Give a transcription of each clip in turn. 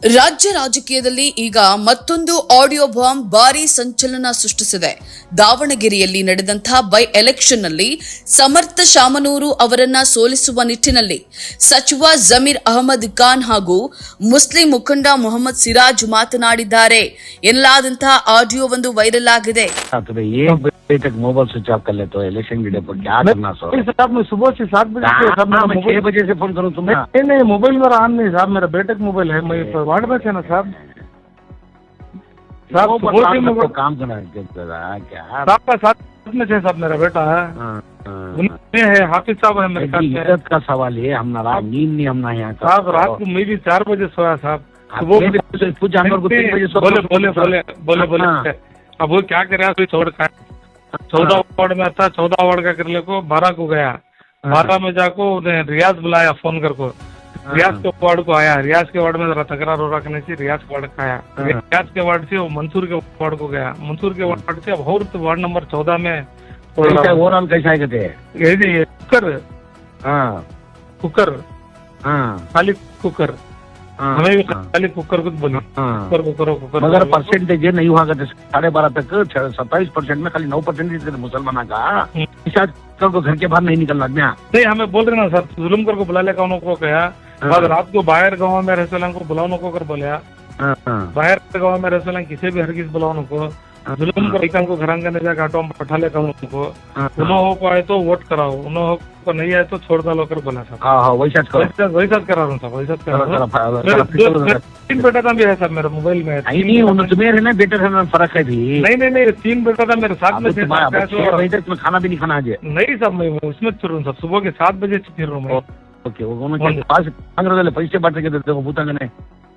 ರಾಜ್ಯ ರಾಜಕೀಯದಲ್ಲಿ ಈಗ ಮತ್ತೊಂದು ಆಡಿಯೋ ಬಾಂಬ್ ಭಾರೀ ಸಂಚಲನ ಸೃಷ್ಟಿಸಿದೆ. ದಾವಣಗೆರೆಯಲ್ಲಿ ನಡೆದಂತಹ ಬೈ ಎಲೆಕ್ಷನ್ ನಲ್ಲಿ ಸಮರ್ಥ ಶಾಮನೂರು ಅವರನ್ನ ಸೋಲಿಸುವ ನಿಟ್ಟಿನಲ್ಲಿ ಸಚಿವ ಜಮೀರ್ ಅಹಮದ್ ಖಾನ್ ಹಾಗೂ ಮುಸ್ಲಿಂ ಮುಖಂಡ ಮೊಹಮ್ಮದ್ ಸಿರಾಜ್ ಮಾತನಾಡಿದ್ದಾರೆ ಎನ್ನಲಾದಂತಹ ಆಡಿಯೋ ಒಂದು ವೈರಲ್ ಆಗಿದೆ. मोबाइल स्विच ऑफ कर लेते हो इलेक्शन के डे पर क्या करना साहब मैं सुबह से 7 बजे मैं 6 बजे से फोन करूँ तुम्हें? नहीं मोबाइल मेरा ऑन नहीं साहब, मेरा बेटे का मोबाइल है, मैं वार्ड में थे ना साहब। काम करना है क्या साहब का साथ में थे साहब, मेरा बेटा है है हाफिज साहब है मेरे साथ। इज्जत का सवाल है, हम नाराज नींद नहीं हम ना यहाँ साहब रात को मैं भी 4 बजे सोया साहब। कुछ जानवर को 3 बजे बोले अब वो क्या करे, छोड़ 14 वार्ड में था, 14 वार्ड का करने को 12 को गया, 12 में जाको रियाज बुलाया फोन कर को, रियाज के वार्ड को आया, रियाज के वार्ड में जरा तकरार हो रखने से रियाज के वार्ड का आया, रियाज के वार्ड से वो मंसूर के वार्ड को गया, मंसूर के वार्ड से अब और वार्ड नंबर 14 में ओवरऑल कैसा कहते हैं कुकर खाली कुकर हमें भी खाली कुकर कुछ बोले कुकर मगर परसेंटेज नहीं हुआ करते 12.5 तक 27% में खाली 9% मुसलमाना का को घर के बाहर नहीं निकलना। नहीं हमें बोल रहे ना सर, जुलूम कर को बुला ले कौन को कहा, बाद रात को बाहर गाँव में रेस्टोरेंट को बुलाओ को कर बोलिया, बाहर गाँव में रेस्टोरेंट किसी भी हर किस बुलाओ को जुलूम कर को घर काटो पठा ले उनको उन्हों हो पाए तो वोट कराओ, उन्हों को नहीं आए तो छोड़ डालो कर बोला सर। वैसा करा रहा हूँ वैसा करा रहा हूँ। 3 बेटा था भी है सर मेरे मोबाइल में। तुम्हें है ना बेटर है फर्क है भी। नहीं 3 बेटा था मेरे साथ में। तुम्हें खाना भी नहीं खाना आज? नहीं साहब मैं उसमें फिर रहा हूँ सब, सुबह के 7 बजे फिर रहा हूँ। ओके वो पैसे बांट के देते हो भूतंग ने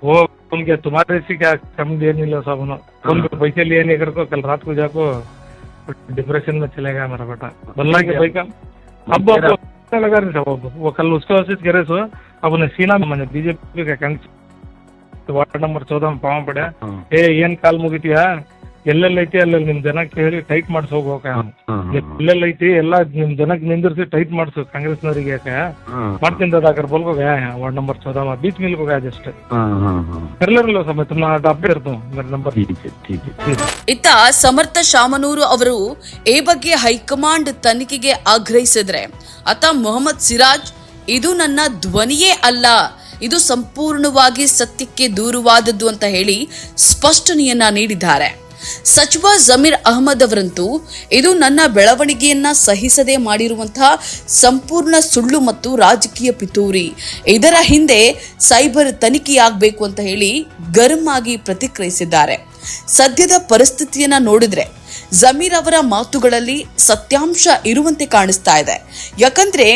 वो उनके तुम्हारे से क्या कम दे नहीं लो साहब, उनको पैसे लिए नहीं कर को कल रात को जाको डिप्रेशन में चले गया मेरा बेटा बल्ला के भाई का। अब लगा रहे साहब वो कल उसको वैसे करे सो अब उन्हें सीना में मैंने बीजेपी का कैंसिल वार्ड नंबर 14 में पाव पड़ा ಏನ್ ಕಾಲ್ ಮುಗಿತೀಯಾ ಎಲ್ಲೆಲ್ಲೈತಿ ಅಲ್ಲ ನಿಮ್ ಜನಕ್ಕೆ ಹೇಳಿ ಟೈಟ್ ಮಾಡಿಸ್ ಹೋಗೋಕ, ಎಲ್ಲೆಲ್ಲೈತಿ ಎಲ್ಲ ನಿಮ್ ಜನಕ್ಕೆ ನಿಂದಿರಿಸಿ ಟೈಟ್ ಮಾಡಿಸು ಕಾಂಗ್ರೆಸ್ನವರಿಗೆ ಯಾಕೆ ಮಾಡ್ತೀನಿ दादा बोल को गया है वार्ड नंबर 14 में 20 मिल को गया जस्ट कर ले लो समय तुम अपडेट करता हूँ मेरा नंबर। ಇತ್ತ ಸಮರ್ಥ ಶಾಮನೂರು ಅವರು ಈ ಬಗ್ಗೆ ಹೈಕಮಾಂಡ್ ತನಿಖೆಗೆ ಆಗ್ರಹಿಸಿದ್ರೆ ಆತ ಮೊಹಮ್ಮದ್ ಸಿರಾಜ್ ಇದು ನನ್ನ ಧ್ವನಿಯೇ ಅಲ್ಲ, ಇದು ಸಂಪೂರ್ಣವಾಗಿ ಸತ್ಯಕ್ಕೆ ದೂರವಾದದ್ದು ಅಂತ ಹೇಳಿ ಸ್ಪಷ್ಟನೆಯನ್ನ ನೀಡಿದ್ದಾರೆ. ಸಚಿವ ಜಮೀರ್ ಅಹಮದ್ ಅವರಂತೂ ಇದು ನನ್ನ ಬೆಳವಣಿಗೆಯನ್ನ ಸಹಿಸದೆ ಮಾಡಿರುವಂತಹ ಸಂಪೂರ್ಣ ಸುಳ್ಳು ಮತ್ತು ರಾಜಕೀಯ ಪಿತೂರಿ, ಇದರ ಹಿಂದೆ ಸೈಬರ್ ತನಿಖೆಯಾಗಬೇಕು ಅಂತ ಹೇಳಿ ಗರಂ ಆಗಿ ಪ್ರತಿಕ್ರಿಯಿಸಿದ್ದಾರೆ. ಸದ್ಯದ ಪರಿಸ್ಥಿತಿಯನ್ನ ನೋಡಿದ್ರೆ ಜಮೀರ್ ಅವರ ಮಾತುಗಳಲ್ಲಿ ಸತ್ಯಾಂಶ ಇರುವಂತೆ ಕಾಣಿಸ್ತಾ ಇದೆ. ಯಾಕಂದ್ರೆ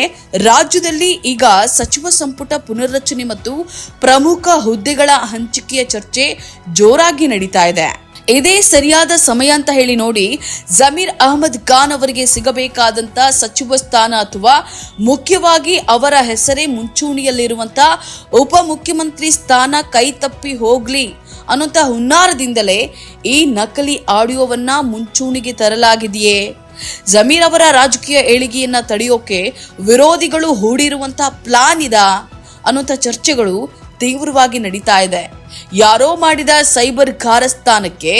ರಾಜ್ಯದಲ್ಲಿ ಈಗ ಸಚಿವ ಸಂಪುಟ ಪುನರ್ರಚನೆ ಮತ್ತು ಪ್ರಮುಖ ಹುದ್ದೆಗಳ ಹಂಚಿಕೆಯ ಚರ್ಚೆ ಜೋರಾಗಿ ನಡೀತಾ ಇದೆ. ಇದೇ ಸರಿಯಾದ ಸಮಯ ಅಂತ ಹೇಳಿ ನೋಡಿ ಜಮೀರ್ ಅಹಮದ್ ಖಾನ್ ಅವರಿಗೆ ಸಿಗಬೇಕಾದಂತ ಸಚಿವ ಸ್ಥಾನ ಅಥವಾ ಮುಖ್ಯವಾಗಿ ಅವರ ಹೆಸರೇ ಮುಂಚೂಣಿಯಲ್ಲಿರುವಂತ ಉಪಮುಖ್ಯಮಂತ್ರಿ ಸ್ಥಾನ ಕೈ ತಪ್ಪಿ ಹೋಗ್ಲಿ ಅನ್ನುವಂತ ಹುನ್ನಾರದಿಂದಲೇ ಈ ನಕಲಿ ಆಡಿಯೋವನ್ನ ಮುಂಚೂಣಿಗೆ ತರಲಾಗಿದೆಯೇ? ಜಮೀರ್ ಅವರ ರಾಜಕೀಯ ಏಳಿಗೆಯನ್ನ ತಡೆಯೋಕೆ ವಿರೋಧಿಗಳು ಹೂಡಿರುವಂತಹ ಪ್ಲಾನ್ ಇದ ಅನ್ನುವಂಥ ಚರ್ಚೆಗಳು ತೀವ್ರವಾಗಿ ನಡೀತಾ ಇದೆ. ಯಾರೋ ಮಾಡಿದ ಸೈಬರ್ ಕಾರಸ್ಥಾನಕ್ಕೆ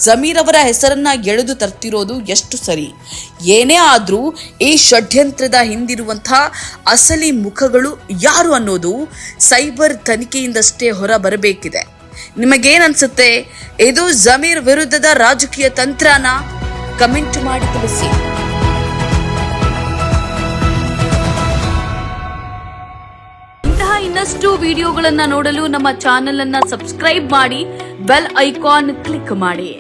ಜಮೀರ್ ಅವರ ಹೆಸರನ್ನ ಎಳೆದು ತರ್ತಿರೋದು ಎಷ್ಟು ಸರಿ? ಏನೇ ಆದ್ರೂ ಈ ಷಡ್ಯಂತ್ರದ ಹಿಂದಿರುವಂತಹ ಅಸಲಿ ಮುಖಗಳು ಯಾರು ಅನ್ನೋದು ಸೈಬರ್ ತನಿಖೆಯಿಂದಷ್ಟೇ ಹೊರ ಬರಬೇಕಿದೆ. ನಿಮಗೇನನ್ಸುತ್ತೆ? ಇದು ಜಮೀರ್ ವಿರುದ್ಧದ ರಾಜಕೀಯ ತಂತ್ರನ? ಕಮೆಂಟ್ ಮಾಡಿ ತಿಳಿಸಿ. ಇಂತಹ ಇನ್ನಷ್ಟು ವಿಡಿಯೋಗಳನ್ನ ನೋಡಲು ನಮ್ಮ ಚಾನೆಲ್ ಅನ್ನ ಸಬ್ಸ್ಕ್ರೈಬ್ ಮಾಡಿ, ಬೆಲ್ ಐಕಾನ್ ಕ್ಲಿಕ್ ಮಾಡಿ.